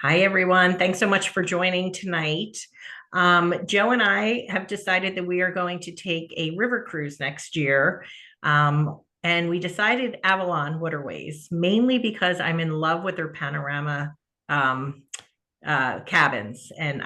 Hi, everyone. Thanks so much for joining tonight. Joe and I have decided that we are going to take a river cruise next year. And we decided Avalon Waterways, mainly because I'm in love with their panorama um, cabins. And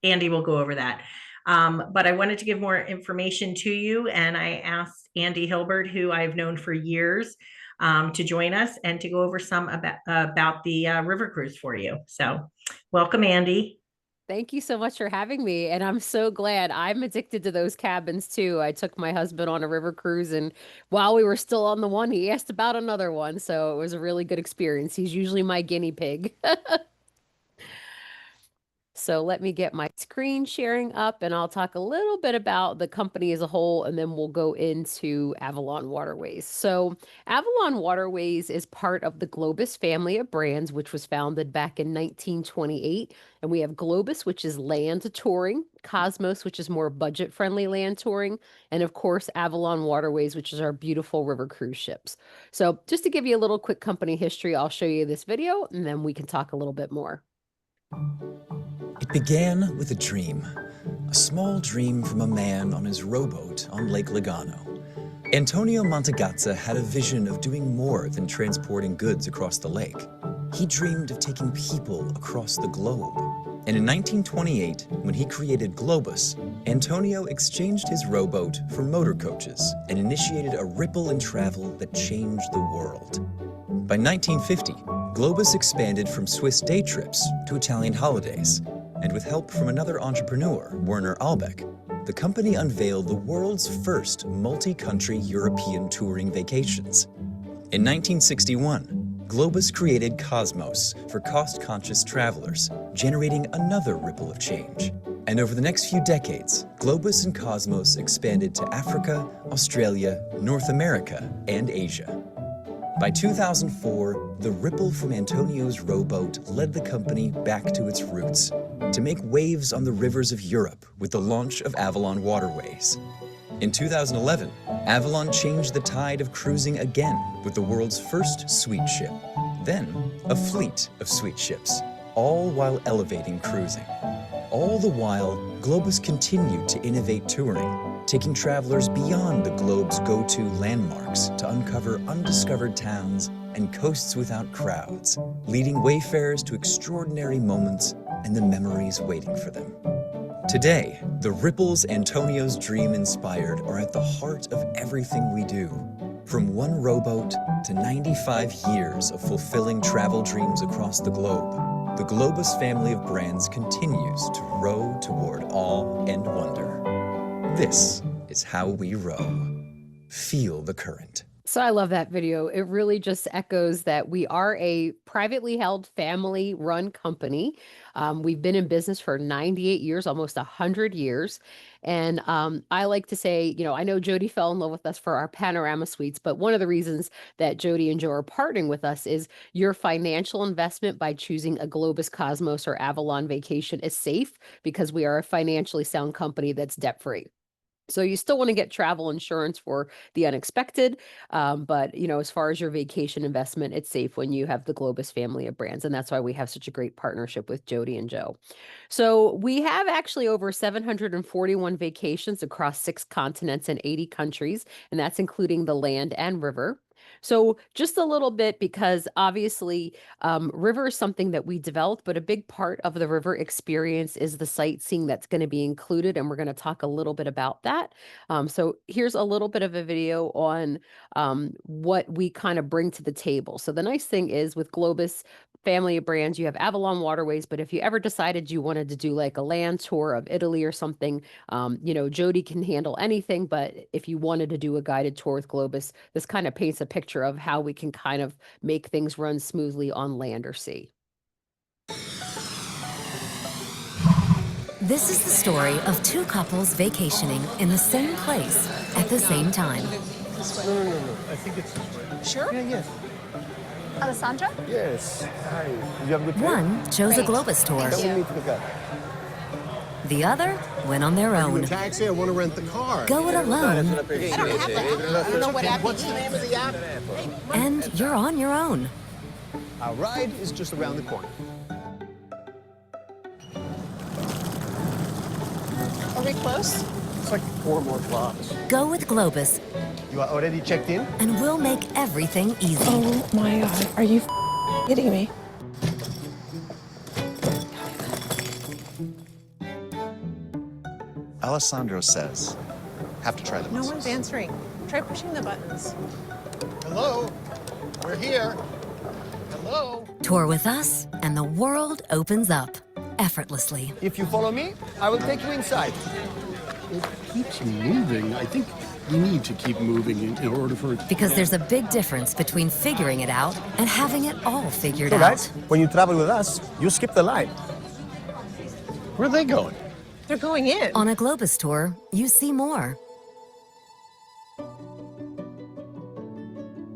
Andy will go over that. But I wanted to give more information to you. And I asked Andy Hilbert, who I've known for years, to join us and to go over some about the river cruise for you. So welcome, Andy. Thank you so much for having me. And I'm so glad. I'm addicted to those cabins too. I took my husband on a river cruise, and while we were still on the one, he asked about another one. So it was a really good experience. He's usually my guinea pig. So let me get my screen sharing up and I'll talk a little bit about the company as a whole, and then we'll go into Avalon Waterways. So Avalon Waterways is part of the Globus family of brands, which was founded back in 1928. And we have Globus, which is land touring, Cosmos, which is more budget-friendly land touring, and of course, Avalon Waterways, which is our beautiful river cruise ships. So just to give you a little quick company history, I'll show you this video and then we can talk a little bit more. It began with a dream. A small dream from a man on his rowboat on Lake Lugano. Antonio Montagazza had a vision of doing more than transporting goods across the lake. He dreamed of taking people across the globe. And in 1928, when he created Globus, Antonio exchanged his rowboat for motor coaches and initiated a ripple in travel that changed the world. By 1950, Globus expanded from Swiss day trips to Italian holidays, and with help from another entrepreneur, Werner Albeck, the company unveiled the world's first multi-country European touring vacations. In 1961, Globus created Cosmos for cost-conscious travelers, generating another ripple of change. And over the next few decades, Globus and Cosmos expanded to Africa, Australia, North America, and Asia. By 2004, the ripple from Antonio's rowboat led the company back to its roots, to make waves on the rivers of Europe with the launch of Avalon Waterways. In 2011, Avalon changed the tide of cruising again with the world's first sweet ship, then a fleet of sweet ships, all while elevating cruising. All the while, Globus continued to innovate touring, taking travelers beyond the globe's go-to landmarks to uncover undiscovered towns and coasts without crowds, leading wayfarers to extraordinary moments and the memories waiting for them. Today, the ripples Antonio's dream inspired are at the heart of everything we do. From one rowboat to 95 years of fulfilling travel dreams across the globe, the Globus family of brands continues to row toward awe and wonder. This is how we row. Feel the current. So I love that video. It really just echoes that we are a privately held family-run company. We've been in business for 98 years, almost 100 years. And I like to say, I know Jody fell in love with us for our panorama suites, but one of the reasons that Jody and Joe are partnering with us is your financial investment by choosing a Globus, Cosmos, or Avalon vacation is safe because we are a financially sound company that's debt-free. So you still want to get travel insurance for the unexpected, but as far as your vacation investment, it's safe when you have the Globus family of brands, and that's why we have such a great partnership with Jody and Joe. So we have actually over 741 vacations across 6 continents and 80 countries, and that's including the land and river. So just a little bit, because obviously river is something that we developed, but a big part of the river experience is the sightseeing that's going to be included. And we're going to talk a little bit about that. So here's a little bit of a video on what we kind of bring to the table. So the nice thing is with Globus family of brands, you have Avalon Waterways, but if you ever decided you wanted to do like a land tour of Italy or something, Jody can handle anything. But if you wanted to do a guided tour with Globus, this kind of paints a picture of how we can kind of make things run smoothly on land or sea. This is the story of 2 couples vacationing in the same place at the same time. No. I think it's this way. Sure? Yeah, yes. Alessandra? Yes. Hi. You have a good time? One chose a Great. Globus tour. Then we meet the guy. The other went on their Are you own. a taxi? I want to rent the car. Go it alone, I don't have the app. I don't know what app What's you the use. name of the app? and you're on your own. Our ride is just around the corner. Are we close? It's like 4 more blocks. Go with Globus, You are already checked in? and we'll make everything easy. Oh my God. Are you kidding me? Alessandro says, have to try the No mussels. one's answering. Try pushing the buttons. Hello? We're here. Hello? Tour with us, and the world opens up effortlessly. If you follow me, I will take you inside. It keeps moving. I think we need to keep moving in order for it. Because there's a big difference between figuring it out and having it all figured So out. guys, when you travel with us, you skip the line. Where are they going? They're going in. On a Globus tour, you see more.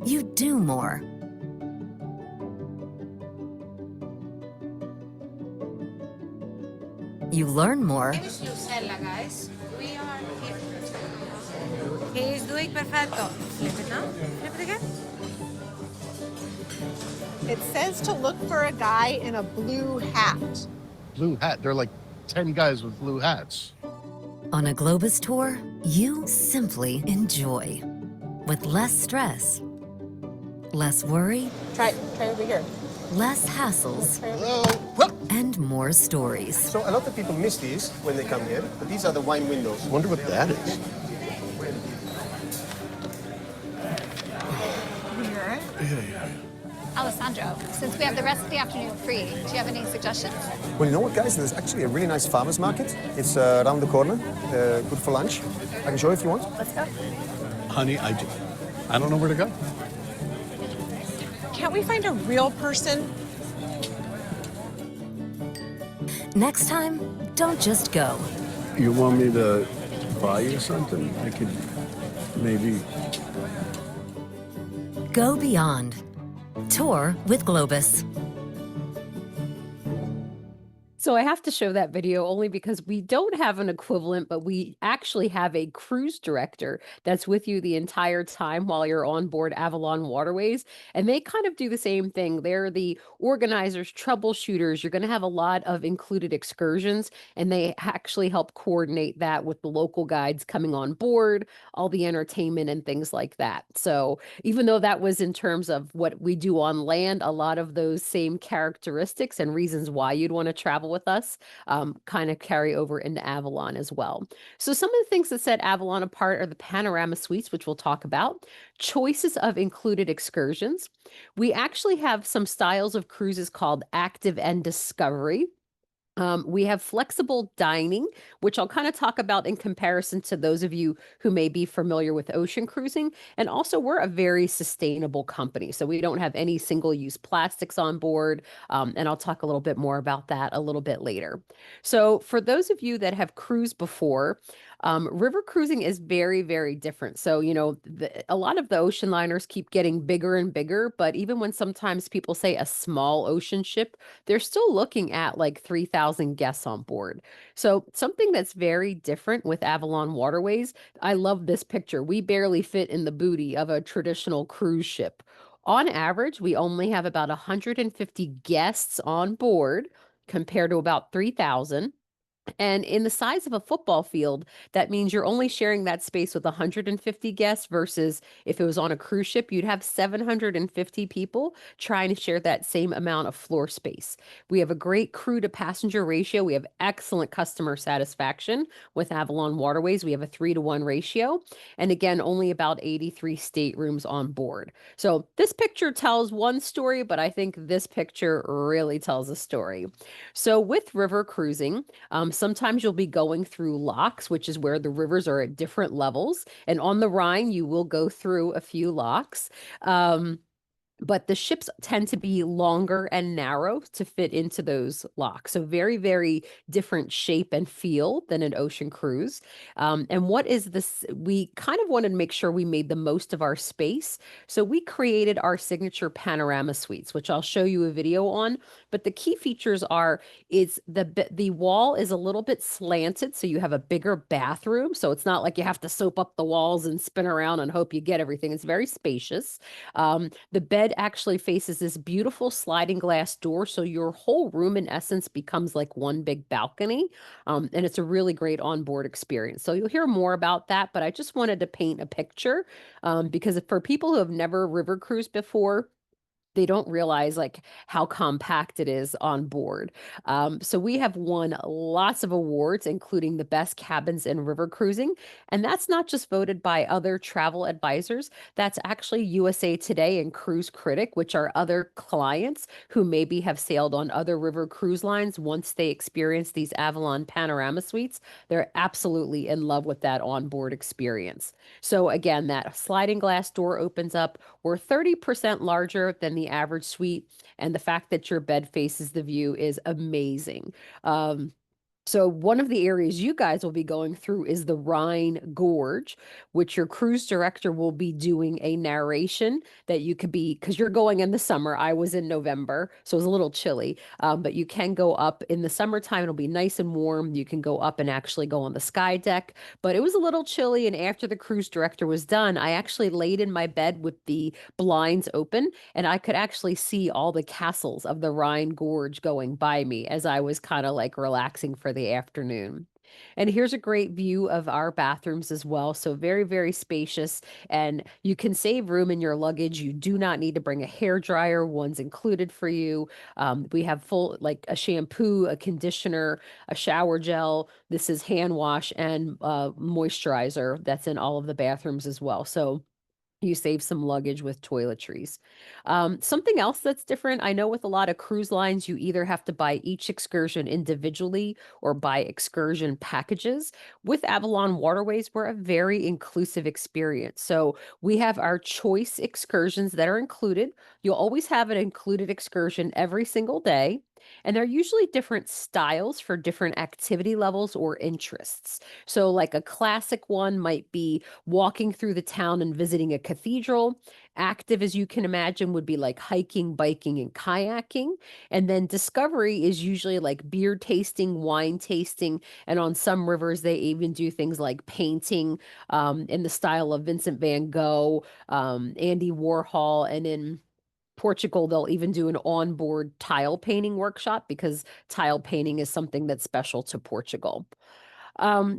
You do more. You learn more. Is Lucella, guys. We are here. He is doing perfecto. Flip it now. Flip it again. It says to look for a guy in a blue hat. Blue hat. There are like 10 guys with blue hats. On a Globus tour, you simply enjoy. With less stress, less worry, Try over here. less hassles, Hello? and more stories. So a lot of people miss these when they come here, but these are the wine windows. Wonder what that is. Alessandro, since we have the rest of the afternoon free, do you have any suggestions? Well, you know what, guys? There's actually a really nice farmer's market. It's around the corner, good for lunch. I can show you if you want. Let's go. Honey, I don't know where to go. Can't we find a real person? Next time, don't just go. You want me to buy you something? I could maybe. Go beyond. Tour with Globus. So I have to show that video only because we don't have an equivalent, but we actually have a cruise director that's with you the entire time while you're on board Avalon Waterways. And they kind of do the same thing. They're the organizers, troubleshooters. You're going to have a lot of included excursions, and they actually help coordinate that with the local guides coming on board, all the entertainment and things like that. So even though that was in terms of what we do on land, a lot of those same characteristics and reasons why you'd want to travel with us kind of carry over into Avalon as well. So some of the things that set Avalon apart are the panorama suites, which we'll talk about, choices of included excursions. We actually have some styles of cruises called active and discovery. We have flexible dining, which I'll kind of talk about in comparison to those of you who may be familiar with ocean cruising. And also, we're a very sustainable company. So we don't have any single-use plastics on board. And I'll talk a little bit more about that a little bit later. So for those of you that have cruised before, river cruising is very, very different. So, you know, a lot of the ocean liners keep getting bigger and bigger, but even when sometimes people say a small ocean ship, they're still looking at like 3,000 guests on board. So something that's very different with Avalon Waterways, I love this picture. We barely fit in the booty of a traditional cruise ship. On average, we only have about 150 guests on board compared to about 3,000. And in the size of a football field, that means you're only sharing that space with 150 guests versus if it was on a cruise ship, you'd have 750 people trying to share that same amount of floor space. We have a great crew to passenger ratio. We have excellent customer satisfaction with Avalon Waterways. We have a 3-to-1 ratio. And again, only about 83 staterooms on board. So this picture tells one story, but I think this picture really tells a story. So with river cruising, sometimes you'll be going through locks, which is where the rivers are at different levels. And on the Rhine, you will go through a few locks. But the ships tend to be longer and narrow to fit into those locks. So very, very different shape and feel than an ocean cruise. And what is this? We kind of wanted to make sure we made the most of our space. So we created our signature panorama suites, which I'll show you a video on. But the key features are, the wall is a little bit slanted, so you have a bigger bathroom. So it's not like you have to soap up the walls and spin around and hope you get everything. It's very spacious. The bed bed actually faces this beautiful sliding glass door, so your whole room in essence becomes like one big balcony. And it's a really great onboard experience. So you'll hear more about that, but I just wanted to paint a picture because for people who have never river cruised before, they don't realize like how compact it is on board. So we have won lots of awards, including the best cabins in river cruising. And that's not just voted by other travel advisors. That's actually USA Today and Cruise Critic, which are other clients who maybe have sailed on other river cruise lines. Once they experience these Avalon panorama suites, they're absolutely in love with that onboard experience. So again, that sliding glass door opens up. We're 30% larger than the average suite, and the fact that your bed faces the view is amazing. So one of the areas you guys will be going through is the Rhine Gorge, which your cruise director will be doing a narration that you could be, because you're going in the summer. I was in November, so it was a little chilly, but you can go up in the summertime. It'll be nice and warm. You can go up and actually go on the sky deck, but it was a little chilly. And after the cruise director was done, I actually laid in my bed with the blinds open, and I could actually see all the castles of the Rhine Gorge going by me as I was kind of like relaxing for the afternoon. And here's a great view of our bathrooms as well. So very, very spacious, and you can save room in your luggage. You do not need to bring a hair dryer. One's included for you. We have full, like a shampoo, a conditioner, a shower gel. This is hand wash and moisturizer that's in all of the bathrooms as well. So you save some luggage with toiletries. Something else that's different, I know with a lot of cruise lines, you either have to buy each excursion individually or buy excursion packages. With Avalon Waterways, we're a very inclusive experience. So we have our choice excursions that are included. You'll always have an included excursion every single day. And they're usually different styles for different activity levels or interests. So, like a classic one might be walking through the town and visiting a cathedral. Active, as you can imagine, would be like hiking, biking, and kayaking. And then discovery is usually like beer tasting, wine tasting. And on some rivers, they even do things like painting in the style of Vincent van Gogh, Andy Warhol, and in Portugal, they'll even do an onboard tile painting workshop because tile painting is something that's special to Portugal.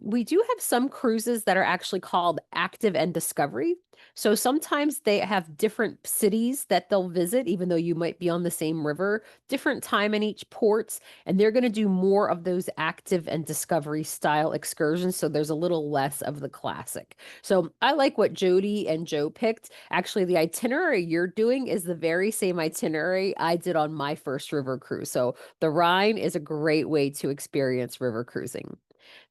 We do have some cruises that are actually called Active and Discovery. So sometimes they have different cities that they'll visit, even though you might be on the same river, different time in each ports, and they're going to do more of those Active and Discovery style excursions. So there's a little less of the classic. So I like what Jody and Joe picked. Actually, the itinerary you're doing is the very same itinerary I did on my first river cruise. So the Rhine is a great way to experience river cruising.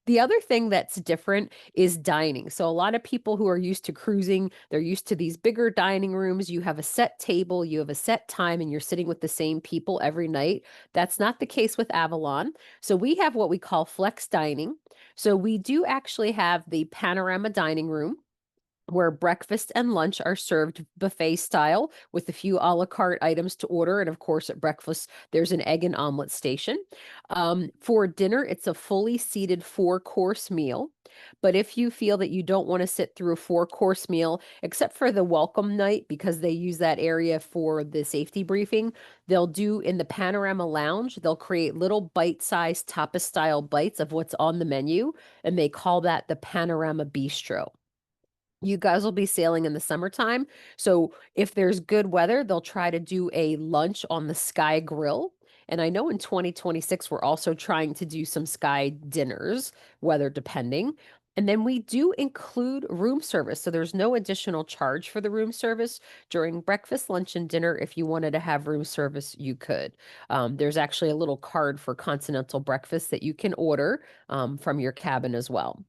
The other thing that's different is dining. So a lot of people who are used to cruising, they're used to these bigger dining rooms. You have a set table, you have a set time, and you're sitting with the same people every night. That's not the case with Avalon. So we have what we call flex dining. So we do actually have the panorama dining room, where breakfast and lunch are served buffet style with a few a la carte items to order. And of course, at breakfast, there's an egg and omelet station. For dinner, it's a fully seated 4-course meal. But if you feel that you don't want to sit through a 4-course meal, except for the welcome night, because they use that area for the safety briefing, they'll do in the Panorama Lounge, they'll create little bite-sized tapas style bites of what's on the menu, and they call that the Panorama Bistro. You guys will be sailing in the summertime. So if there's good weather, they'll try to do a lunch on the Sky Grill. And I know in 2026, we're also trying to do some sky dinners, weather depending. And then we do include room service. So there's no additional charge for the room service during breakfast, lunch, and dinner. If you wanted to have room service, you could. There's actually a little card for continental breakfast that you can order from your cabin as well.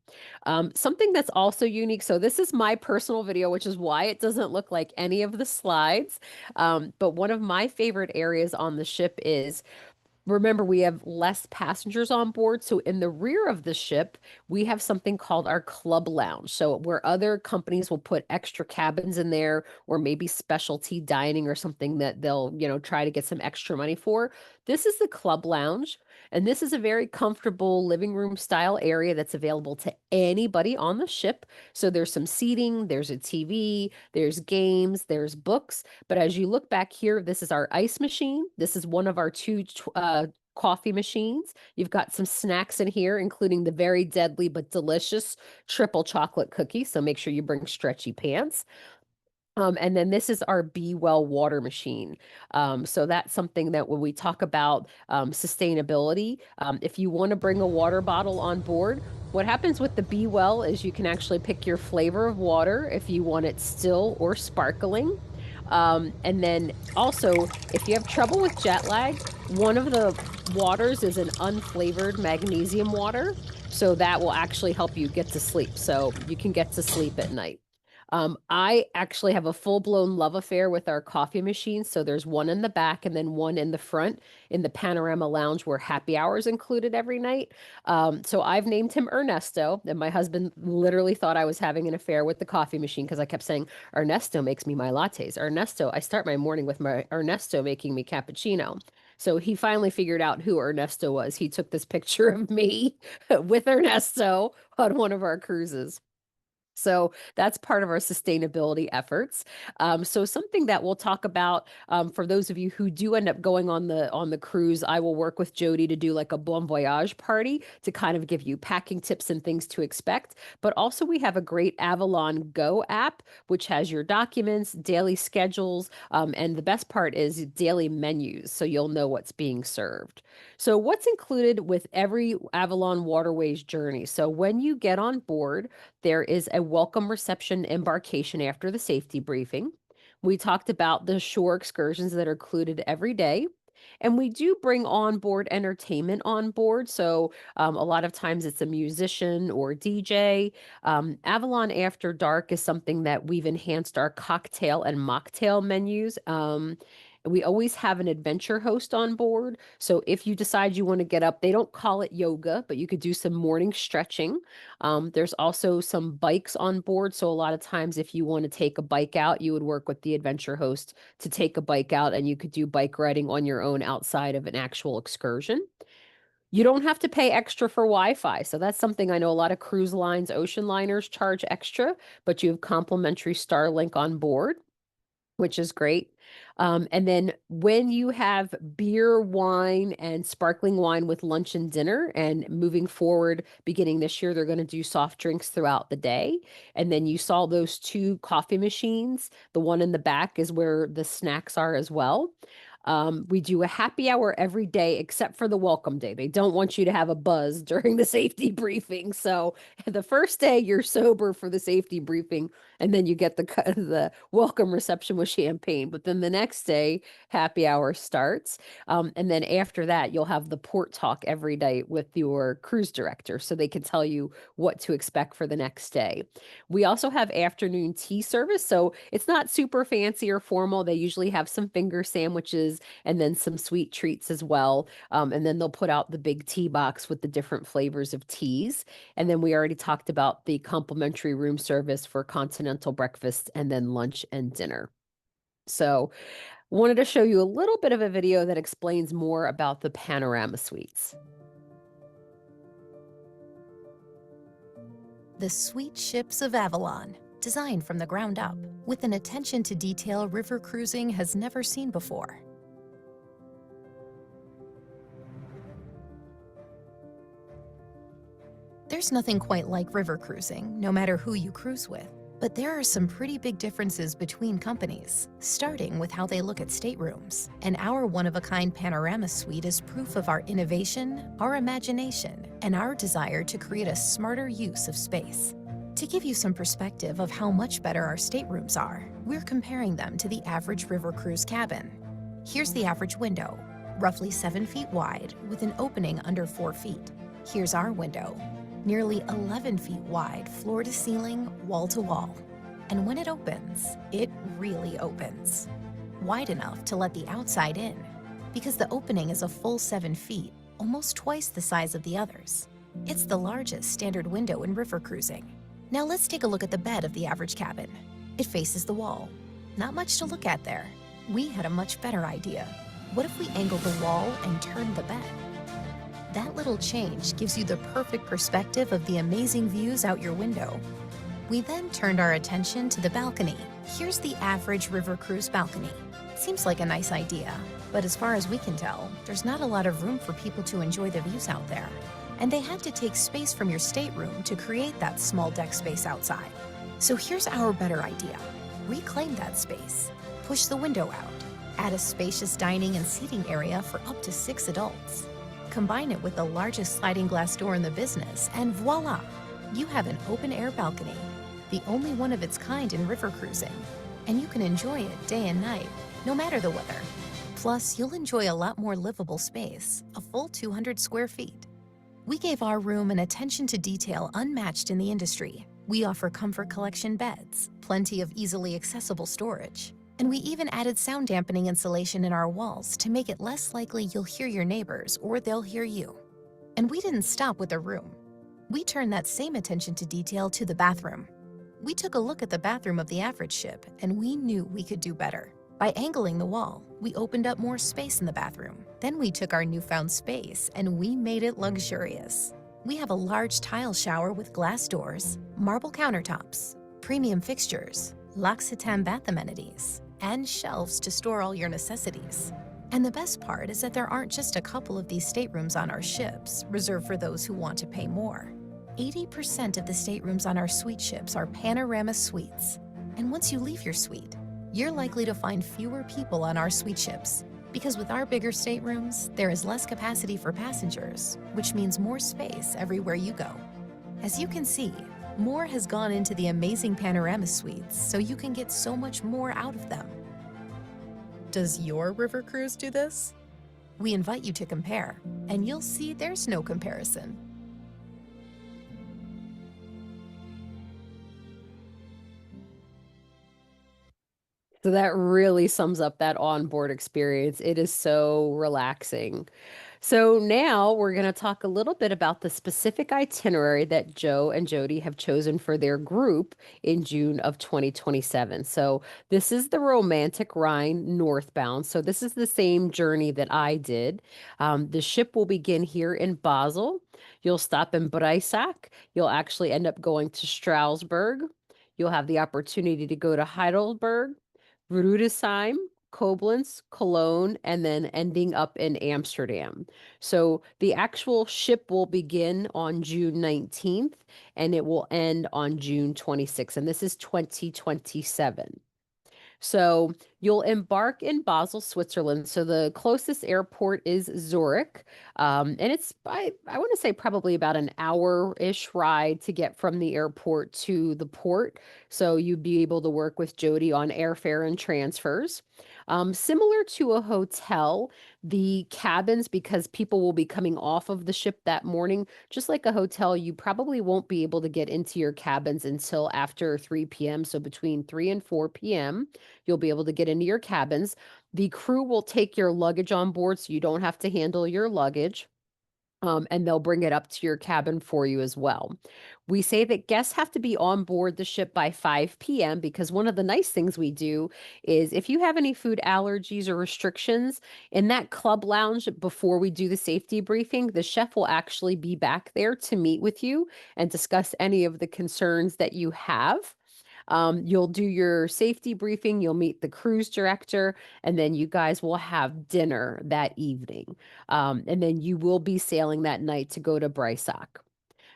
Something that's also unique. So this is my personal video, which is why it doesn't look like any of the slides. But one of my favorite areas on the ship is Remember, we have less passengers on board. So in the rear of the ship, we have something called our club lounge. So where other companies will put extra cabins in there or maybe specialty dining or something that they'll, try to get some extra money for. This is the club lounge. And this is a very comfortable living room style area that's available to anybody on the ship. So there's some seating, there's a TV, there's games, there's books. But as you look back here, this is our ice machine. This is one of our two coffee machines. You've got some snacks in here, including the very deadly but delicious triple chocolate cookie. So make sure you bring stretchy pants. And then this is our Be Well water machine. So that's something that when we talk about sustainability, if you want to bring a water bottle on board, what happens with the Be Well is you can actually pick your flavor of water if you want it still or sparkling. And then also, if you have trouble with jet lag, one of the waters is an unflavored magnesium water. So that will actually help you get to sleep. So you can get to sleep at night. I actually have a full-blown love affair with our coffee machine. So there's one in the back and then one in the front in the Panorama Lounge where happy hour is included every night. So I've named him Ernesto, and my husband literally thought I was having an affair with the coffee machine because I kept saying, Ernesto makes me my lattes. Ernesto, I start my morning with my Ernesto making me cappuccino. So he finally figured out who Ernesto was. He took this picture of me with Ernesto on one of our cruises. So that's part of our sustainability efforts. So something that we'll talk about for those of you who do end up going on the cruise, I will work with Jody to do like a bon voyage party to kind of give you packing tips and things to expect. But also we have a great Avalon Go app, which has your documents, daily schedules, and the best part is daily menus. So you'll know what's being served. So what's included with every Avalon Waterways journey? So when you get on board, there is a welcome reception embarkation after the safety briefing. We talked about the shore excursions that are included every day. And we do bring on board entertainment on board. So a lot of times it's a musician or DJ. Avalon After Dark is something that we've enhanced our cocktail and mocktail menus. We always have an adventure host on board. So if you decide you want to get up, they don't call it yoga, but you could do some morning stretching. There's also some bikes on board. So a lot of times if you want to take a bike out, you would work with the adventure host to take a bike out and you could do bike riding on your own outside of an actual excursion. You don't have to pay extra for Wi-Fi. So that's something I know a lot of cruise lines, ocean liners charge extra, but you have complimentary Starlink on board, which is great. And then when you have beer, wine, and sparkling wine with lunch and dinner, and moving forward, beginning this year, they're going to do soft drinks throughout the day. And then you saw those two coffee machines. The one in the back is where the snacks are as well. We do a happy hour every day except for the welcome day. They don't want you to have a buzz during the safety briefing. So the first day you're sober for the safety briefing, and then you get the welcome reception with champagne. But then the next day, happy hour starts. And then after that, you'll have the port talk every day with your cruise director so they can tell you what to expect for the next day. We also have afternoon tea service. So it's not super fancy or formal. They usually have some finger sandwiches and then some sweet treats as well. And then they'll put out the big tea box with the different flavors of teas. And then we already talked about the complimentary room service for continental breakfast and then lunch and dinner. So wanted to show you a little bit of a video that explains more about the panorama suites. The sweet ships of Avalon, designed from the ground up, with an attention to detail river cruising has never seen before. There's nothing quite like river cruising, no matter who you cruise with. But there are some pretty big differences between companies, starting with how they look at staterooms. And our one-of-a-kind panorama suite is proof of our innovation, our imagination, and our desire to create a smarter use of space. To give you some perspective of how much better our staterooms are, we're comparing them to the average river cruise cabin. Here's the average window, roughly 7 feet wide, with an opening under 4 feet. Here's our window, nearly 11 feet wide, floor to ceiling, wall to wall. And when it opens, it really opens. Wide enough to let the outside in, because the opening is a full 7 feet, almost twice the size of the others. It's the largest standard window in river cruising. Now let's take a look at the bed of the average cabin. It faces the wall. Not much to look at there. We had a much better idea. What if we angled the wall and turned the bed? That little change gives you the perfect perspective of the amazing views out your window. We then turned our attention to the balcony. Here's the average river cruise balcony. Seems like a nice idea, but as far as we can tell, there's not a lot of room for people to enjoy the views out there. And they had to take space from your stateroom to create that small deck space outside. So here's our better idea. Reclaim that space, push the window out, add a spacious dining and seating area for up to 6 adults. Combine it with the largest sliding glass door in the business, and voila! You have an open-air balcony, the only one of its kind in river cruising. And you can enjoy it day and night, no matter the weather. Plus, you'll enjoy a lot more livable space, a full 200 square feet. We gave our room an attention to detail unmatched in the industry. We offer comfort collection beds, plenty of easily accessible storage, and we even added sound dampening insulation in our walls to make it less likely you'll hear your neighbors or they'll hear you. And we didn't stop with the room. We turned that same attention to detail to the bathroom. We took a look at the bathroom of the average ship, and we knew we could do better. By angling the wall, we opened up more space in the bathroom. Then we took our newfound space and we made it luxurious. We have a large tile shower with glass doors, marble countertops, premium fixtures, L'Occitane bath amenities, and shelves to store all your necessities. And the best part is that there aren't just a couple of these staterooms on our ships, reserved for those who want to pay more. 80% of the staterooms on our suite ships are panorama suites. And once you leave your suite, you're likely to find fewer people on our suite ships, because with our bigger staterooms, there is less capacity for passengers, which means more space everywhere you go. As you can see, more has gone into the amazing panorama suites, so you can get so much more out of them. Does your river cruise do this? We invite you to compare, and you'll see there's no comparison. So that really sums up that onboard experience. It is so relaxing. So now we're going to talk a little bit about the specific itinerary that Joe and Jody have chosen for their group in June of 2027. So this is the Romantic Rhine northbound. So this is the same journey that I did. The ship will begin here in Basel. You'll stop in Breisach. You'll actually end up going to Strasbourg. You'll have the opportunity to go to Heidelberg, Rudesheim, Koblenz, Cologne, and then ending up in Amsterdam. So the actual ship will begin on June 19th and it will end on June 26th. And this is 2027. So you'll embark in Basel, Switzerland. So the closest airport is Zurich. And it's, I want to say probably about an hour-ish ride to get from the airport to the port. So you'd be able to work with Jody on airfare and transfers. Similar to a hotel, the cabins, because people will be coming off of the ship that morning, just like a hotel, you probably won't be able to get into your cabins until after 3 p.m. So between 3 and 4 p.m., you'll be able to get into your cabins. The crew will take your luggage on board, so you don't have to handle your luggage. And they'll bring it up to your cabin for you as well. We say that guests have to be on board the ship by 5 p.m. because one of the nice things we do is if you have any food allergies or restrictions in that club lounge before we do the safety briefing, the chef will actually be back there to meet with you and discuss any of the concerns that you have. You'll do your safety briefing, you'll meet the cruise director, and then you guys will have dinner that evening. And then you will be sailing that night to go to Breisach.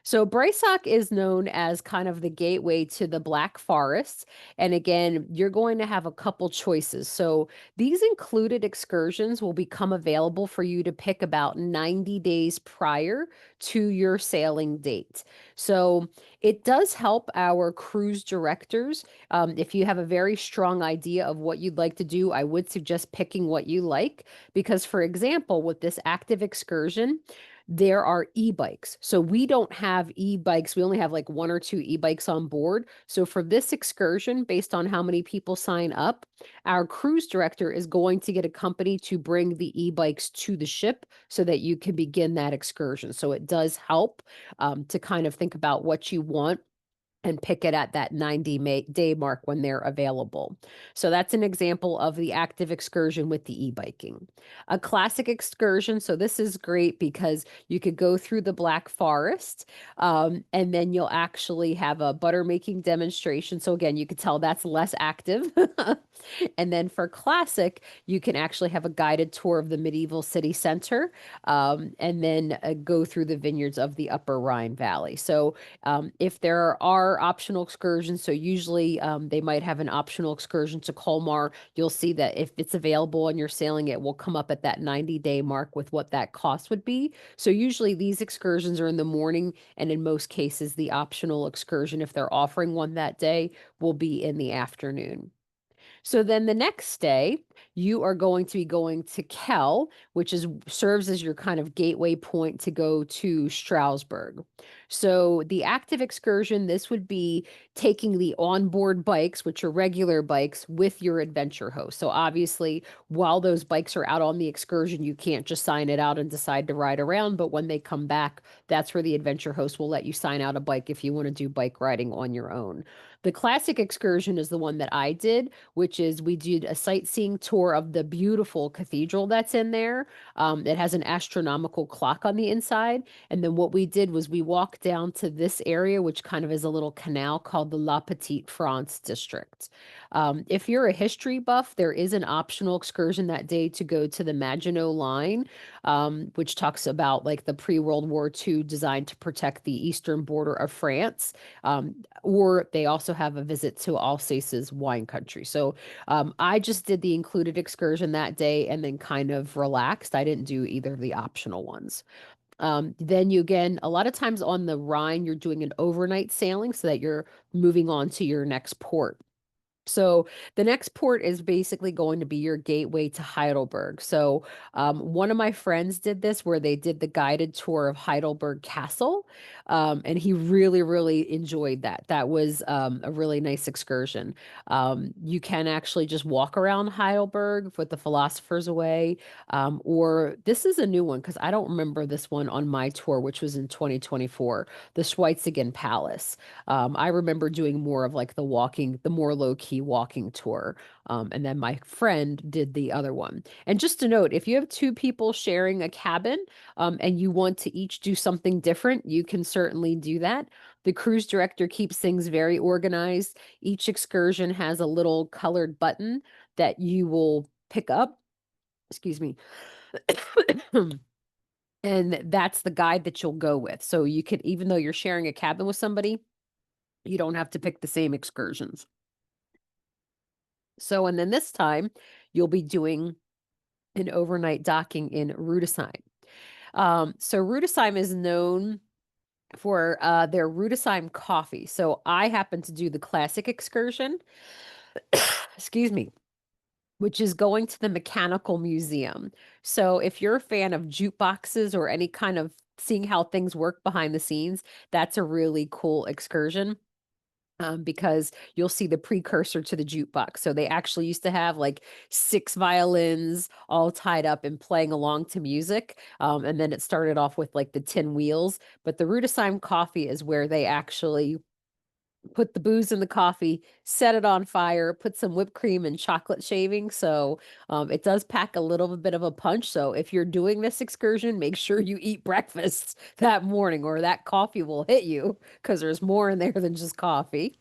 So Breisach is known as kind of the gateway to the Black Forest. And again, you're going to have a couple choices. So these included excursions will become available for you to pick about 90 days prior to your sailing date. So it does help our cruise directors. If you have a very strong idea of what you'd like to do, I would suggest picking what you like. Because for example, with this active excursion, there are e-bikes. So we don't have e-bikes. We only have like 1 or 2 e-bikes on board. So for this excursion, based on how many people sign up, our cruise director is going to get a company to bring the e-bikes to the ship so that you can begin that excursion. So it does help to kind of think about what you want and pick it at that 90-day mark when they're available. So that's an example of the active excursion with the e-biking. A classic excursion, so this is great because you could go through the Black Forest, and then you'll actually have a butter making demonstration. So again, you could tell that's less active. And then for classic, you can actually have a guided tour of the medieval city center, and then go through the vineyards of the Upper Rhine Valley. So if there are optional excursions, so usually they might have an optional excursion to Colmar, you'll see that if it's available and you're sailing, it will come up at that 90-day mark with what that cost would be. So usually these excursions are in the morning, and in most cases, the optional excursion, if they're offering one that day, will be in the afternoon. So then the next day, you are going to be going to Kell, which serves as your kind of gateway point to go to Stroudsburg. So the active excursion, this would be taking the onboard bikes, which are regular bikes, with your adventure host. So obviously, while those bikes are out on the excursion, you can't just sign it out and decide to ride around. But when they come back, that's where the adventure host will let you sign out a bike if you want to do bike riding on your own. The classic excursion is the one that I did, which is we did a sightseeing tour of the beautiful cathedral that's in there. It has an astronomical clock on the inside. And then what we did was we walked down to this area, which kind of is a little canal called the La Petite France district. If you're a history buff, there is an optional excursion that day to go to the Maginot Line, which talks about like the pre-World War II designed to protect the eastern border of France. Or they also have a visit to Alsace's wine country. So I just did the included excursion that day and then kind of relaxed. I didn't do either of the optional ones. Then you again, a lot of times on the Rhine, you're doing an overnight sailing so that you're moving on to your next port. So the next port is basically going to be your gateway to Heidelberg. So one of my friends did this where they did the guided tour of Heidelberg Castle, and he really, really enjoyed that. That was a really nice excursion. You can actually just walk around Heidelberg with the Philosopher's Way, or this is a new one because I don't remember this one on my tour, which was in 2024, the Schweitzigen Palace. I remember doing more of like the more low key walking tour. And then my friend did the other one. And just to note, if you have 2 people sharing a cabin, and you want to each do something different, you can certainly do that. The cruise director keeps things very organized. Each excursion has a little colored button that you will pick up. Excuse me. And that's the guide that you'll go with. So you can, even though you're sharing a cabin with somebody, you don't have to pick the same excursions. So, and then this time you'll be doing an overnight docking in Rudesheim. So Rudesheim is known for their Rudesheim coffee. So I happen to do the classic excursion, excuse me, which is going to the Mechanical Museum. So if you're a fan of jukeboxes or any kind of seeing how things work behind the scenes, that's a really cool excursion. Because you'll see the precursor to the jukebox. So they actually used to have like 6 violins all tied up and playing along to music. And then it started off with like the tin wheels. But the Rudesheim coffee is where they actually put the booze in the coffee, set it on fire, put some whipped cream and chocolate shaving. So it does pack a little bit of a punch. So if you're doing this excursion, make sure you eat breakfast that morning or that coffee will hit you because there's more in there than just coffee.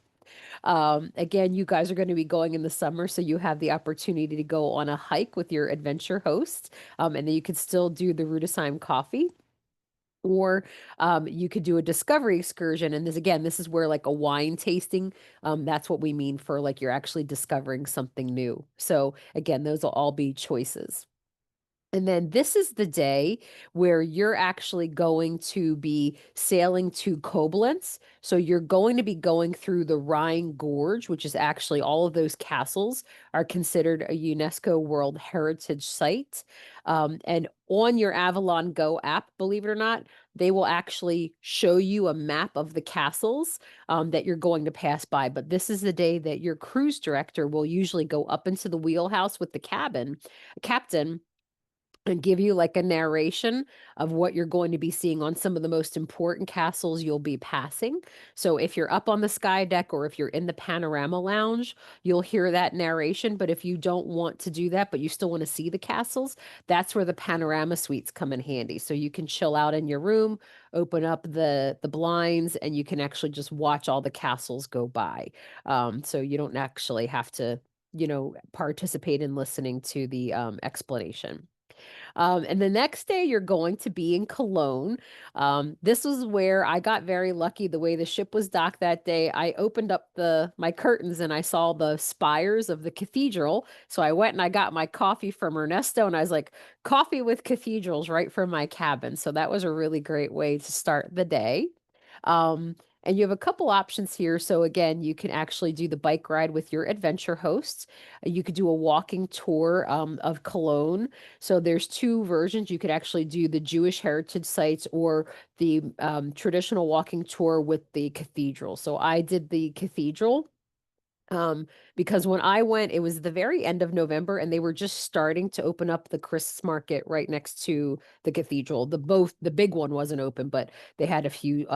Again, you guys are going to be going in the summer, so you have the opportunity to go on a hike with your adventure host. And then you could still do the Rudesheim coffee. Or you could do a discovery excursion. And this is where like a wine tasting, that's what we mean for like you're actually discovering something new. So again, those will all be choices. And then this is the day where you're actually going to be sailing to Koblenz. So you're going to be going through the Rhine Gorge, which is actually all of those castles are considered a UNESCO World Heritage Site. And on your Avalon Go app, believe it or not, they will actually show you a map of the castles that you're going to pass by. But this is the day that your cruise director will usually go up into the wheelhouse with the captain and give you like a narration of what you're going to be seeing on some of the most important castles you'll be passing. So if you're up on the sky deck or if you're in the panorama lounge, you'll hear that narration. But if you don't want to do that, but you still want to see the castles, that's where the panorama suites come in handy. So you can chill out in your room, open up the blinds, and you can actually just watch all the castles go by. So you don't actually have to, participate in listening to the explanation. And the next day, you're going to be in Cologne. This was where I got very lucky. The way the ship was docked that day, I opened up my curtains and I saw the spires of the cathedral. So I went and I got my coffee from Ernesto, and I was like, coffee with cathedrals right from my cabin. So that was a really great way to start the day. And you have a couple options here. So again, you can actually do the bike ride with your adventure hosts. You could do a walking tour of Cologne. So there's two versions. You could actually do the Jewish heritage sites or the traditional walking tour with the cathedral. So I did the cathedral. Because when I went, it was the very end of November and they were just starting to open up the Christmas market right next to the cathedral. The big one wasn't open, but they had a few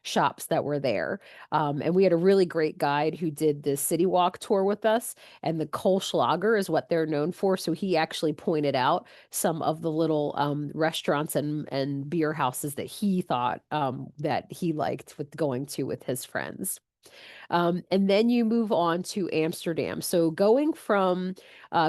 shops that were there. And we had a really great guide who did the city walk tour with us, and the Kohlschlager is what they're known for. So he actually pointed out some of the little restaurants and beer houses that he thought that he liked with going to with his friends. And then you move on to Amsterdam. So going from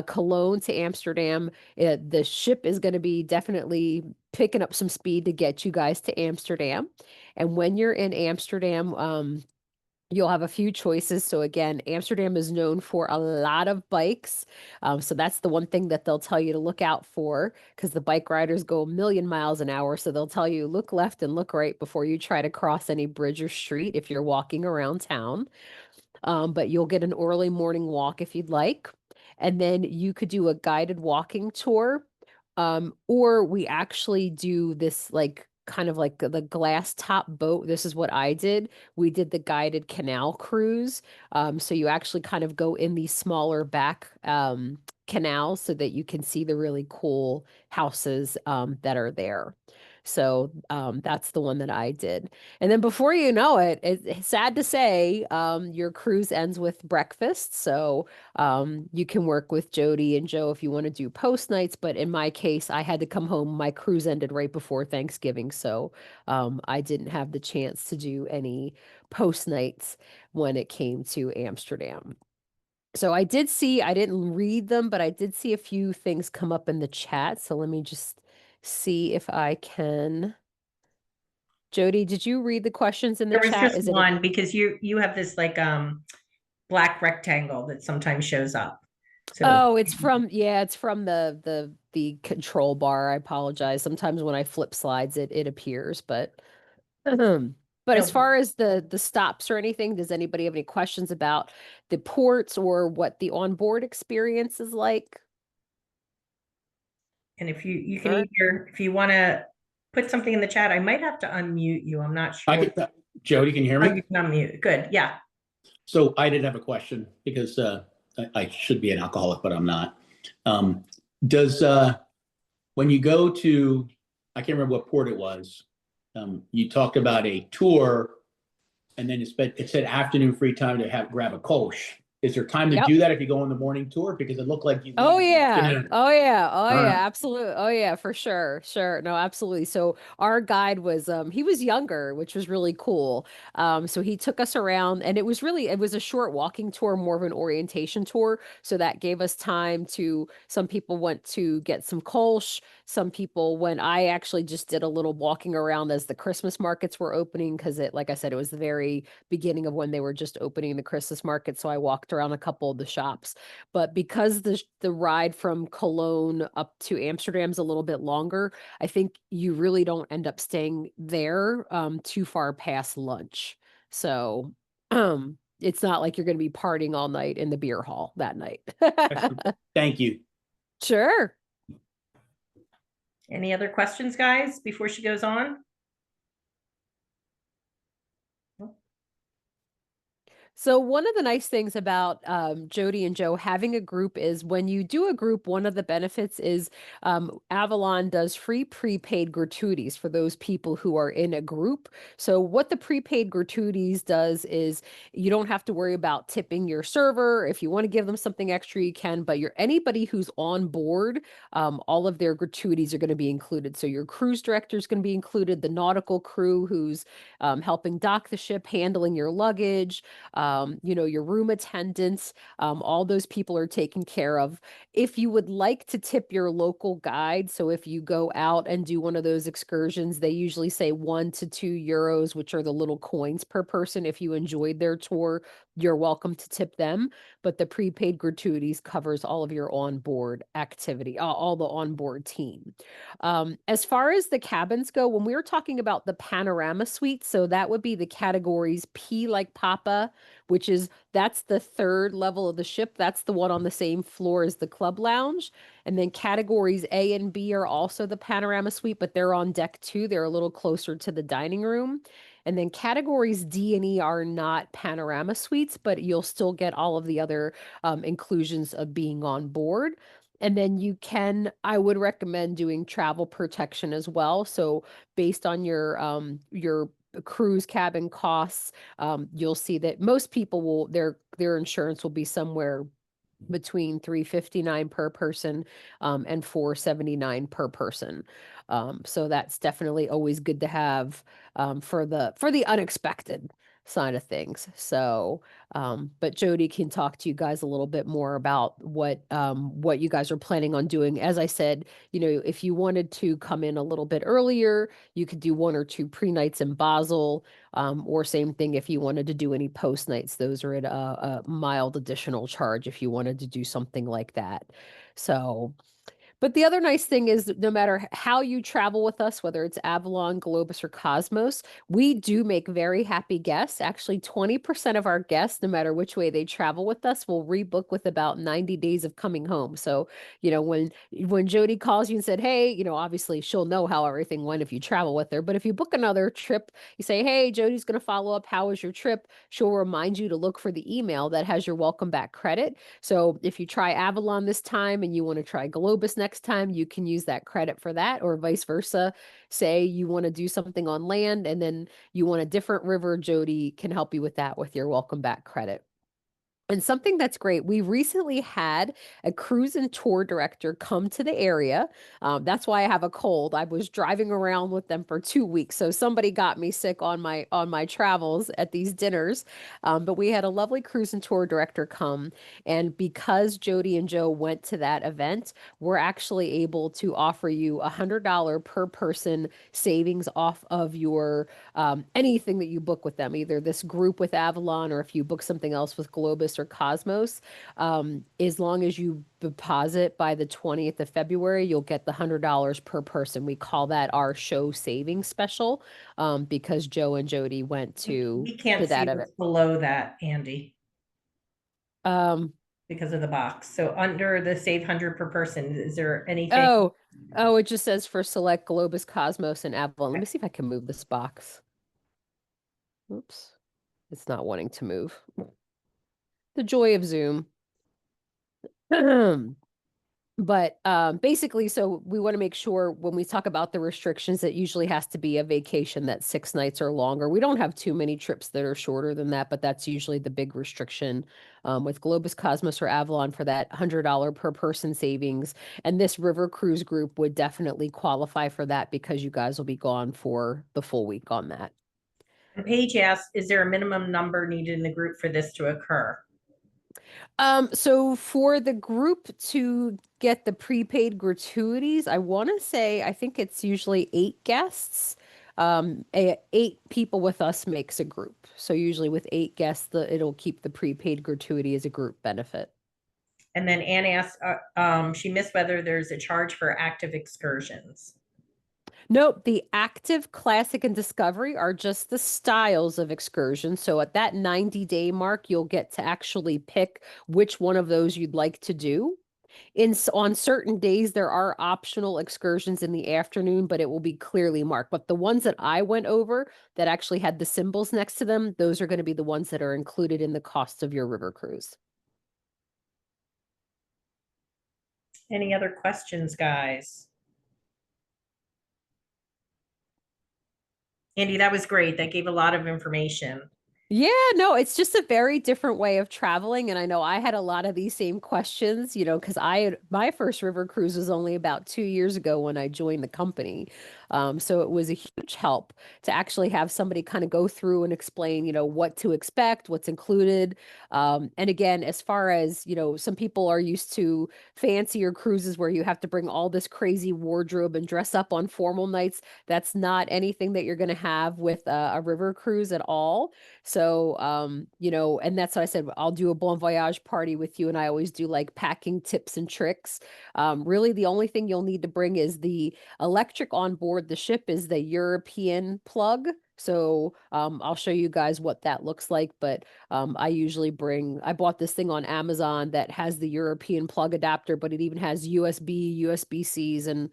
Cologne to Amsterdam, the ship is going to be definitely picking up some speed to get you guys to Amsterdam. And when you're in Amsterdam, you'll have a few choices. So again, Amsterdam is known for a lot of bikes. So that's the one thing that they'll tell you to look out for, because the bike riders go a million miles an hour. So they'll tell you look left and look right before you try to cross any bridge or street if you're walking around town. But you'll get an early morning walk if you'd like. And then you could do a guided walking tour. Or we actually do this like kind of like the glass top boat. This is what I did. We did the guided canal cruise. So you actually kind of go in these smaller back canals so that you can see the really cool houses that are there. So that's the one that I did. And then before you know it, it's sad to say, your cruise ends with breakfast. So you can work with Jody and Joe if you want to do post nights. But in my case, I had to come home. My cruise ended right before Thanksgiving. So I didn't have the chance to do any post nights when it came to Amsterdam. So I didn't read them, but I did see a few things come up in the chat. So let me just see if I can. Jody, did you read the questions in the There was chat? just one because you have this like black rectangle that sometimes shows up. So it's from the control bar. I apologize. Sometimes when I flip slides, it appears, but as far as the stops or anything, does anybody have any questions about the ports or what the onboard experience is like? And if you can either, if you want to put something in the chat, I might have to unmute you. I'm not sure. Jody, can you hear me? You can unmute. Good. Yeah. So I did have a question because I should be an alcoholic, but I'm not. When you go to, I can't remember what port it was, you talked about a tour and then it said afternoon free time to grab a Kolsch. Is there time to do that if you go on the morning tour? Because it looked like you. Oh yeah. Absolutely. Oh yeah, for sure. Sure. No, absolutely. So our guide was he was younger, which was really cool. So he took us around, and it was a short walking tour, more of an orientation tour. So that gave us time some people went to get some Kolsch. Some people I actually just did a little walking around as the Christmas markets were opening, because like I said, it was the very beginning of when they were just opening the Christmas market. So I walked walked around a couple of the shops. But because the ride from Cologne up to Amsterdam is a little bit longer, I think you really don't end up staying there too far past lunch. So it's not like you're going to be partying all night in the beer hall that night. Thank you. Sure. Any other questions, guys, before she goes on? So one of the nice things about Jody and Joe having a group is when you do a group, one of the benefits is Avalon does free prepaid gratuities for those people who are in a group. So what the prepaid gratuities does is you don't have to worry about tipping your server. If you want to give them something extra, you can, but anybody who's on board, all of their gratuities are going to be included. So your cruise director is going to be included, the nautical crew who's helping dock the ship, handling your luggage, your room attendants, all those people are taken care of. If you would like to tip your local guide, so if you go out and do one of those excursions, they usually say 1 to 2 euros, which are the little coins per person. If you enjoyed their tour, you're welcome to tip them, but the prepaid gratuities covers all of your onboard activity, all the onboard team. As far as the cabins go, when we were talking about the panorama suite, so that would be the categories P like Papa, that's the third level of the ship. That's the one on the same floor as the club lounge. And then categories A and B are also the panorama suite, but they're on deck 2. They're a little closer to the dining room. And then categories D and E are not panorama suites, but you'll still get all of the other inclusions of being on board. And then I would recommend doing travel protection as well. So based on your cruise cabin costs, you'll see that most people their insurance will be somewhere between $359 per person and $479 per person. So that's definitely always good to have for the unexpected side of things. So, but Jody can talk to you guys a little bit more about what you guys are planning on doing. As I said, if you wanted to come in a little bit earlier, you could do 1 or 2 pre-nights in Basel, or same thing if you wanted to do any post nights. Those are at a mild additional charge if you wanted to do something like that. So, but the other nice thing is no matter how you travel with us, whether it's Avalon, Globus, or Cosmos, we do make very happy guests. Actually, 20% of our guests, no matter which way they travel with us, will rebook with about 90 days of coming home. So, when Jody calls you and said, hey, obviously she'll know how everything went if you travel with her. But if you book another trip, you say, hey, Jody's going to follow up. How was your trip? She'll remind you to look for the email that has your welcome back credit. So if you try Avalon this time and you want to try Globus next time, you can use that credit for that, or vice versa. Say you want to do something on land and then you want a different river, Jody can help you with that with your welcome back credit. And something that's great, we recently had a cruise and tour director come to the area. That's why I have a cold. I was driving around with them for 2 weeks, so somebody got me sick on my travels at these dinners. But we had a lovely cruise and tour director come, and because Jody and Joe went to that event, we're actually able to offer you $100 per person savings off of your anything that you book with them, either this group with Avalon or if you book something else with Globus or Cosmos. As long as you deposit by the 20th of February, you'll get the $100 per person. We call that our show savings special because Joe and Jody went to We can't see that what's event. below that, Andy, because of the box. So under the save 100 per person, is there anything? Oh, it just says for select Globus, Cosmos, and Avalon. Let me see if I can move this box. Oops, it's not wanting to move. The joy of Zoom. But basically, so we want to make sure when we talk about the restrictions, it usually has to be a vacation that's 6 nights or longer. We don't have too many trips that are shorter than that, but that's usually the big restriction with Globus, Cosmos, or Avalon for that $100 per person savings. And this river cruise group would definitely qualify for that because you guys will be gone for the full week on that. And Paige asked, is there a minimum number needed in the group for this to occur? So for the group to get the prepaid gratuities, I want to say, I think it's usually 8 guests. 8 people with us makes a group. So usually with 8 guests, it'll keep the prepaid gratuity as a group benefit. And then Anne asked, she missed whether there's a charge for active excursions. Nope, the active, classic, and discovery are just the styles of excursion. So at that 90-day mark, you'll get to actually pick which one of those you'd like to do. On certain days, there are optional excursions in the afternoon, but it will be clearly marked. But the ones that I went over that actually had the symbols next to them, those are going to be the ones that are included in the cost of your river cruise. Any other questions, guys? Andy, that was great. That gave a lot of information. Yeah, no, it's just a very different way of traveling. And I know I had a lot of these same questions, because my first river cruise was only about 2 years ago when I joined the company. So it was a huge help to actually have somebody kind of go through and explain, what to expect, what's included. And again, as far as, some people are used to fancier cruises where you have to bring all this crazy wardrobe and dress up on formal nights. That's not anything that you're going to have with a river cruise at all. So, and that's what I said, I'll do a bon voyage party with you. And I always do like packing tips and tricks. Really, the only thing you'll need to bring is the electric on board the ship is the European plug. So I'll show you guys what that looks like. But I bought this thing on Amazon that has the European plug adapter, but it even has USB, USB-Cs, and,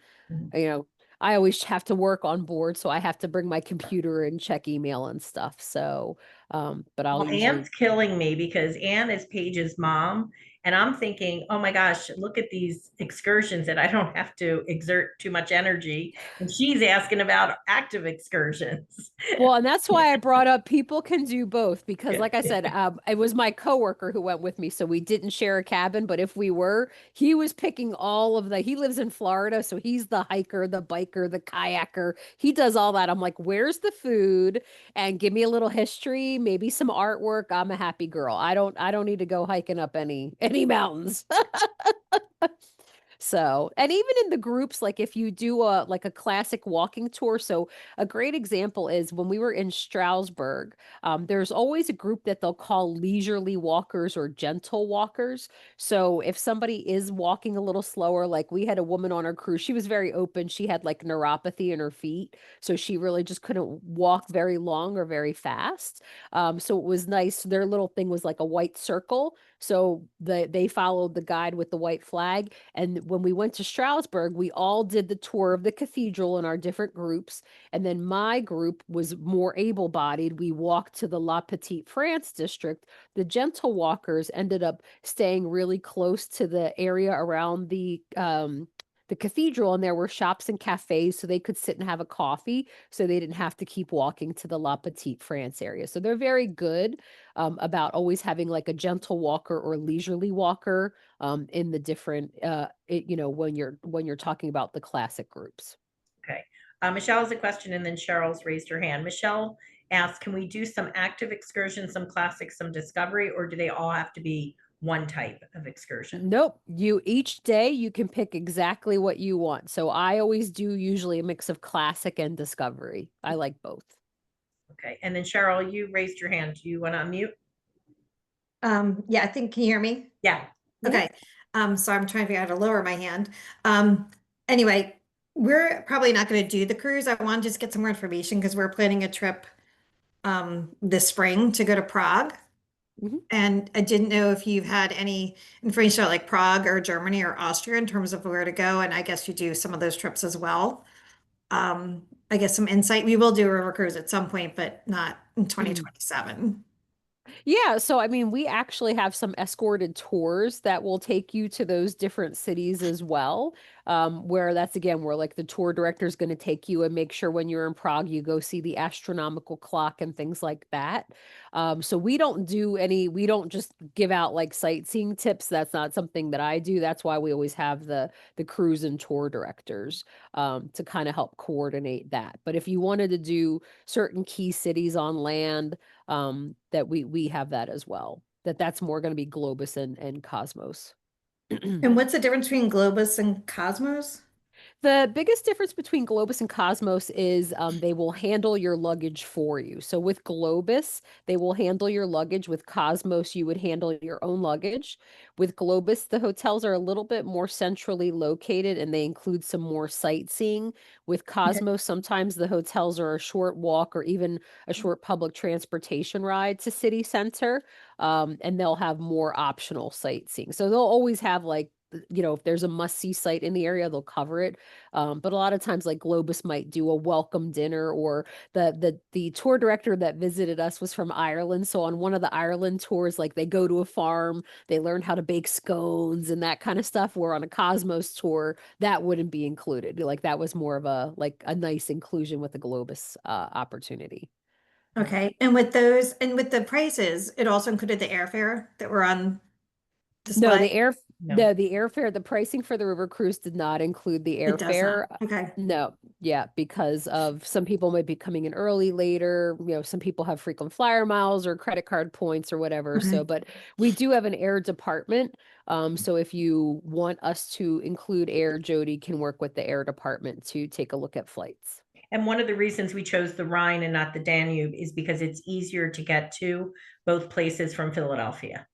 I always have to work on board, so I have to bring my computer and check email and stuff. So, but I'll usually. Anne's killing me because Anne is Paige's mom. And I'm thinking, oh my gosh, look at these excursions that I don't have to exert too much energy. And she's asking about active excursions. Well, and that's why I brought up people can do both because like I said, it was my coworker who went with me. So we didn't share a cabin, but if we were, he was picking he lives in Florida. So he's the hiker, the biker, the kayaker. He does all that. I'm like, where's the food? And give me a little history, maybe some artwork. I'm a happy girl. I don't need to go hiking up any mountains. So, and even in the groups, like if you do a classic walking tour, so a great example is when we were in Stroudsburg, there's always a group that they'll call leisurely walkers or gentle walkers. So if somebody is walking a little slower, like we had a woman on our cruise, she was very open. She had like neuropathy in her feet, so she really just couldn't walk very long or very fast. So it was nice. Their little thing was like a white circle. So they followed the guide with the white flag. And when we went to Stroudsburg, we all did the tour of the cathedral in our different groups. And then my group was more able-bodied. We walked to the La Petite France district. The gentle walkers ended up staying really close to the area around the cathedral, and there were shops and cafes so they could sit and have a coffee so they didn't have to keep walking to the La Petite France area. So they're very good about always having like a gentle walker or leisurely walker in the different, when you're talking about the classic groups. Okay. Michelle has a question and then Cheryl's raised her hand. Michelle asked, can we do some active excursions, some classic, some discovery, or do they all have to be one type of excursion? Nope. Each day you can pick exactly what you want. So I always do usually a mix of classic and discovery. I like both. Okay. And then Cheryl, you raised your hand. Do you want to unmute? Yeah, I think, can you hear me? Yeah. Okay. So I'm trying to figure out how to lower my hand. Anyway, we're probably not going to do the cruise. I want to just get some more information because we're planning a trip this spring to go to Prague. And I didn't know if you've had any information about like Prague or Germany or Austria in terms of where to go. And I guess you do some of those trips as well. I guess some insight. We will do a river cruise at some point, but not in 2027. Yeah, so I mean, we actually have some escorted tours that will take you to those different cities as well. Where that's again where like the tour director is going to take you and make sure when you're in Prague you go see the astronomical clock and things like that. So we don't just give out like sightseeing tips. That's not something that I do. That's why we always have the cruise and tour directors to kind of help coordinate that. But if you wanted to do certain key cities on land, that we have that as well. That's more going to be Globus and Cosmos. And what's the difference between Globus and Cosmos? The biggest difference between Globus and Cosmos is they will handle your luggage for you. So with Globus, they will handle your luggage. With Cosmos, you would handle your own luggage. With Globus, the hotels are a little bit more centrally located and they include some more sightseeing. With Cosmos, sometimes the hotels are a short walk or even a short public transportation ride to city center, and they'll have more optional sightseeing. So they'll always have like, you know, if there's a must-see site in the area, they'll cover it. But a lot of times, like Globus might do a welcome dinner, or the tour director that visited us was from Ireland. So on one of the Ireland tours, like they go to a farm, they learn how to bake scones and that kind of stuff. Where on a Cosmos tour, that wouldn't be included. Like that was more of a like a nice inclusion with the Globus opportunity. Okay, and with those and with the prices, it also included the airfare that were on No, display. the airfare, the pricing for the river cruise did not include the It does not. airfare. Okay. No, yeah, because of some people might be coming in early, later, you know, some people have frequent flyer miles or credit card points or whatever. Okay. So, but we do have an air department. So if you want us to include air, Jody can work with the air department to take a look at flights. And one of the reasons we chose the Rhine and not the Danube is because it's easier to get to both places from Philadelphia.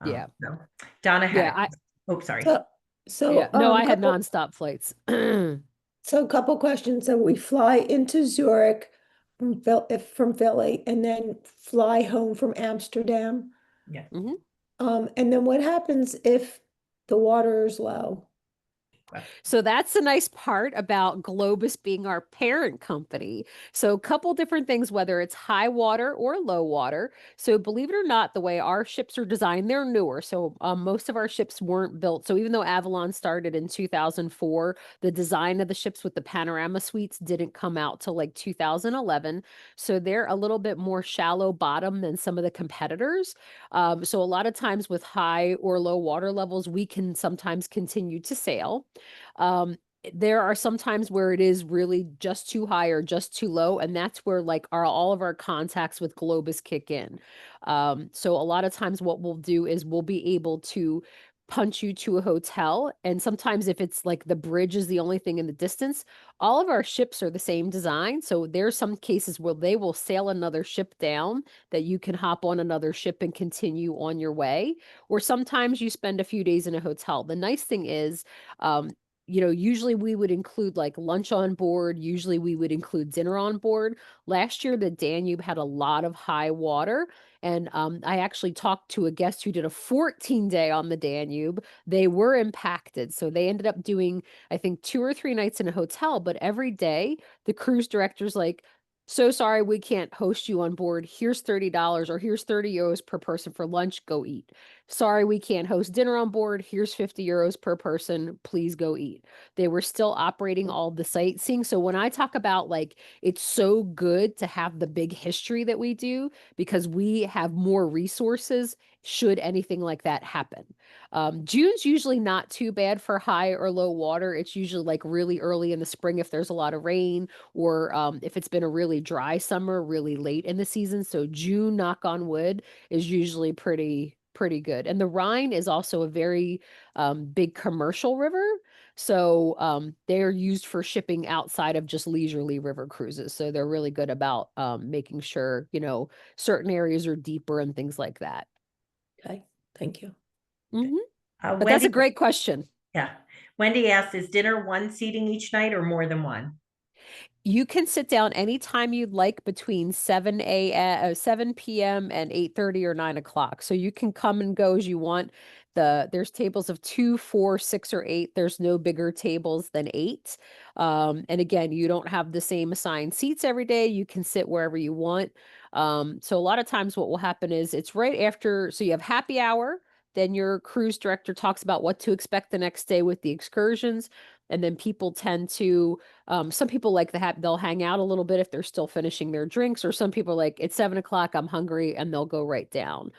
Yeah. So Donna had, Yeah, oh, sorry. yeah, no, I had nonstop flights. So a couple questions. So we fly into Zurich from Philly and then fly home from Amsterdam. Yeah. And then what happens if the water is low? So that's the nice part about Globus being our parent company. So a couple different things, whether it's high water or low water. So believe it or not, the way our ships are designed, they're newer. So most of our ships weren't built. So even though Avalon started in 2004, the design of the ships with the panorama suites didn't come out till like 2011. So they're a little bit more shallow bottom than some of the competitors. So a lot of times with high or low water levels, we can sometimes continue to sail. Um, there are some times where it is really just too high or just too low, and that's where like all of our contacts with Globus kick in. So a lot of times what we'll do is we'll be able to punch you to a hotel, and sometimes if it's like the bridge is the only thing in the distance, all of our ships are the same design. So there's some cases where they will sail another ship down that you can hop on another ship and continue on your way. Or sometimes you spend a few days in a hotel. The nice thing is, you know, usually we would include like lunch on board. Usually we would include dinner on board. Last year, the Danube had a lot of high water. And I actually talked to a guest who did a 14-day on the Danube. They were impacted. So they ended up doing, I think, 2 or 3 nights in a hotel. But every day, the cruise director's like, so sorry, we can't host you on board. Here's $30 or here's 30 euros per person for lunch. Go eat. Sorry, we can't host dinner on board. Here's 50 euros per person. Please go eat. They were still operating all the sightseeing. So when I talk about like, it's so good to have the big history that we do because we have more resources should anything like that happen. June's usually not too bad for high or low water. It's usually like really early in the spring if there's a lot of rain, or if it's been a really dry summer, really late in the season. So June, knock on wood, is usually pretty good. And the Rhine is also a very big commercial river. So they're used for shipping outside of just leisurely river cruises. So they're really good about making sure, you know, certain areas are deeper and things like that. Okay, thank you. But that's a great question. Yeah. Wendy asked, is dinner one seating each night or more than one? You can sit down anytime you'd like between 7 p.m. and 8:30 or 9 o'clock. So you can come and go as you want. There's tables of 2, 4, 6, or 8. There's no bigger tables than 8. And again, you don't have the same assigned seats every day. You can sit wherever you want. So a lot of times what will happen is it's right after, so you have happy hour. Then your cruise director talks about what to expect the next day with the excursions. And then people tend to, some people like they'll hang out a little bit if they're still finishing their drinks, or some people are like, it's 7 o'clock, I'm hungry, and they'll go right down.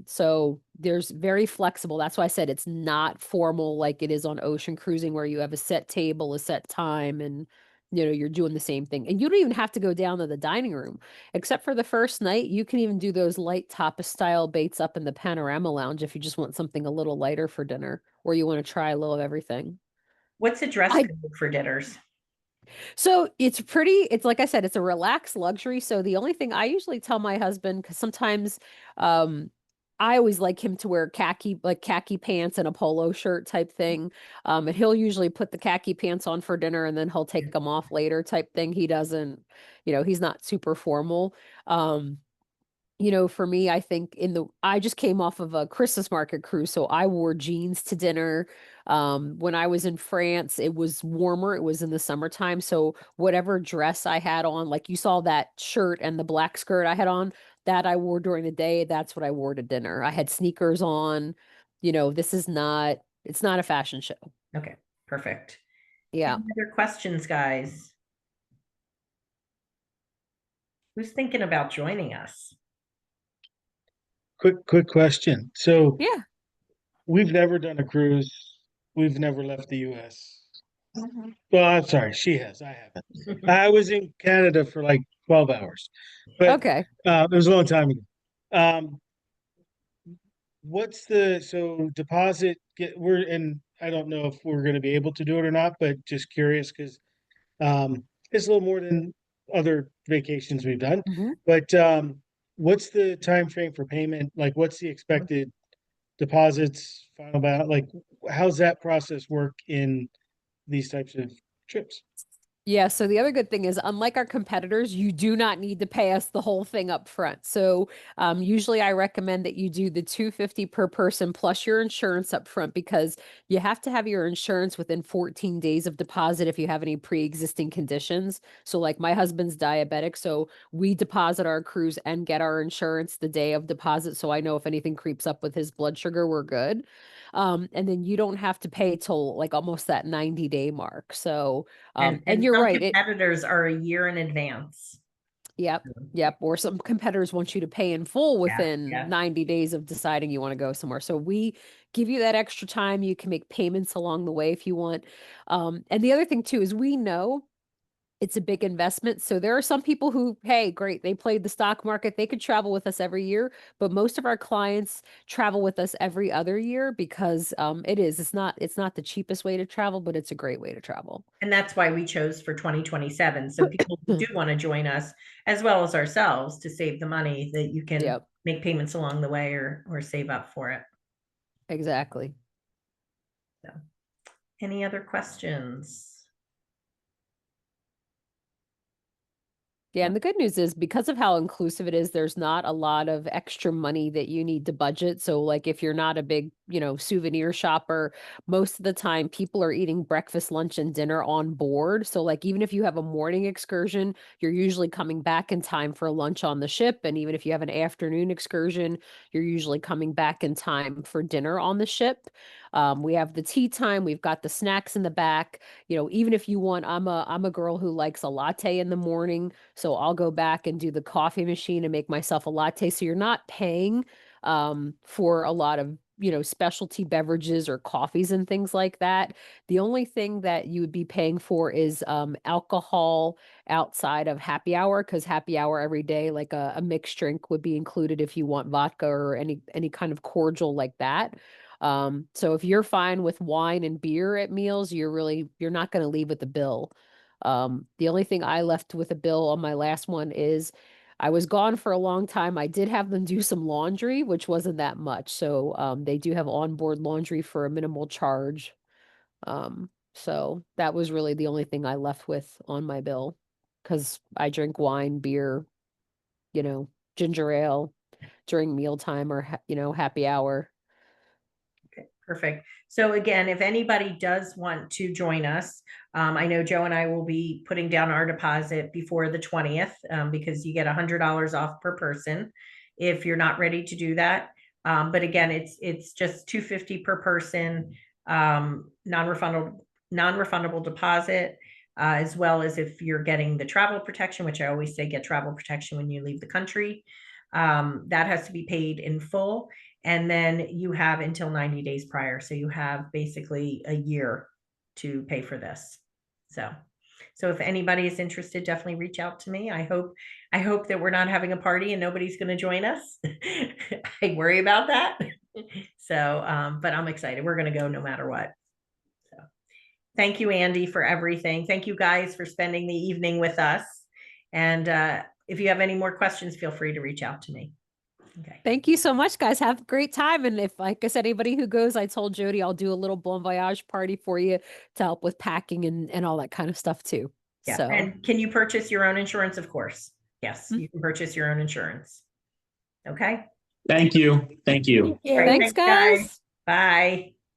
So there's very flexible. That's why I said it's not formal like it is on ocean cruising where you have a set table, a set time, and you know, you're doing the same thing. And you don't even have to go down to the dining room. Except for the first night, you can even do those light tapas style baits up in the panorama lounge if you just want something a little lighter for dinner, or you want to try a little of everything. What's the dress I code for dinners? So it's like I said, it's a relaxed luxury. So the only thing I usually tell my husband, because sometimes um I always like him to wear khaki pants and a polo shirt type thing. And he'll usually put the khaki pants on for dinner and then he'll take them off later type thing. He doesn't, he's not super formal. Um, for me, I think I just came off of a Christmas market cruise, so I wore jeans to dinner. When I was in France, it was warmer. It was in the summertime, so whatever dress I had on, like you saw that shirt and the black skirt I had on, that I wore during the day, that's what I wore to dinner. I had sneakers on. It's not a fashion show. Okay, perfect. Yeah. Any other questions, guys? Who's thinking about joining us? Quick question. So Yeah. we've never done a cruise. We've never left the US. Well, I'm sorry, she has. I haven't. I was in Canada for like 12 hours, but Okay. it was a long time ago. Um, what's the deposit we're in, I don't know if we're going to be able to do it or not, but just curious because it's a little more than other vacations we've done. Mhm. But what's the time frame for payment? Like, what's the expected deposits, final balance? Like, how's that process work in these types of trips? Yeah, so the other good thing is, unlike our competitors, you do not need to pay us the whole thing up front. So usually I recommend that you do the 250 per person plus your insurance up front because you have to have your insurance within 14 days of deposit if you have any pre-existing conditions. So like my husband's diabetic, so we deposit our cruise and get our insurance the day of deposit. So I know if anything creeps up with his blood sugar, we're good. And then you don't have to pay till like almost that 90-day mark. So and And you're some right. competitors are a year in advance. Yep. Yep. Or some competitors want you to pay in full within Yeah. 90 days of deciding you want to go somewhere. So we give you that extra time. You can make payments along the way if you want. And the other thing too is we know it's a big investment. So there are some people who, hey, great, they played the stock market. They could travel with us every year, but most of our clients travel with us every other year because it's not the cheapest way to travel, but it's a great way to travel. And that's why we chose for 2027. So people who do want to join us, as well as ourselves, to save the money, that you can Yep. make payments along the way or save up for it. Exactly. So, any other questions? Yeah, and the good news is because of how inclusive it is, there's not a lot of extra money that you need to budget. So like if you're not a big, souvenir shopper, most of the time people are eating breakfast, lunch, and dinner on board. So like even if you have a morning excursion, you're usually coming back in time for lunch on the ship. And even if you have an afternoon excursion, you're usually coming back in time for dinner on the ship. We have the tea time, we've got the snacks in the back. Even if you want, I'm a girl who likes a latte in the morning. So I'll go back and do the coffee machine and make myself a latte. So you're not paying for a lot of, specialty beverages or coffees and things like that. The only thing that you would be paying for is alcohol outside of happy hour, because happy hour every day, like a mixed drink would be included if you want vodka or any kind of cordial like that. So if you're fine with wine and beer at meals, you're not going to leave with a bill. The only thing I left with a bill on my last one is I was gone for a long time. I did have them do some laundry, which wasn't that much. So they do have onboard laundry for a minimal charge. So that was really the only thing I left with on my bill because I drink wine, beer, ginger ale during mealtime or, happy hour. Okay, perfect. So again, if anybody does want to join us, I know Joe and I will be putting down our deposit before the 20th because you get $100 off per person if you're not ready to do that. But again, it's just $250 per person, non-refundable deposit, as well as if you're getting the travel protection, which I always say get travel protection when you leave the country. That has to be paid in full. And then you have until 90 days prior. So you have basically a year to pay for this. So if anybody is interested, definitely reach out to me. I hope that we're not having a party and nobody's going to join us. I worry about that. So, but I'm excited. We're going to go no matter what. So Thank you, Andy, for everything. Thank you guys for spending the evening with us. And if you have any more questions, feel free to reach out to me. Okay. Thank you so much, guys. Have a great time. And if, like I said, anybody who goes, I told Jody I'll do a little bon voyage party for you to help with packing and all that kind of stuff too. Yeah. So, And can you purchase your own insurance? Of course. Yes, you can purchase your own insurance. Okay. Thank you. Thank you. Thank you. All right, thanks, guys. Bye.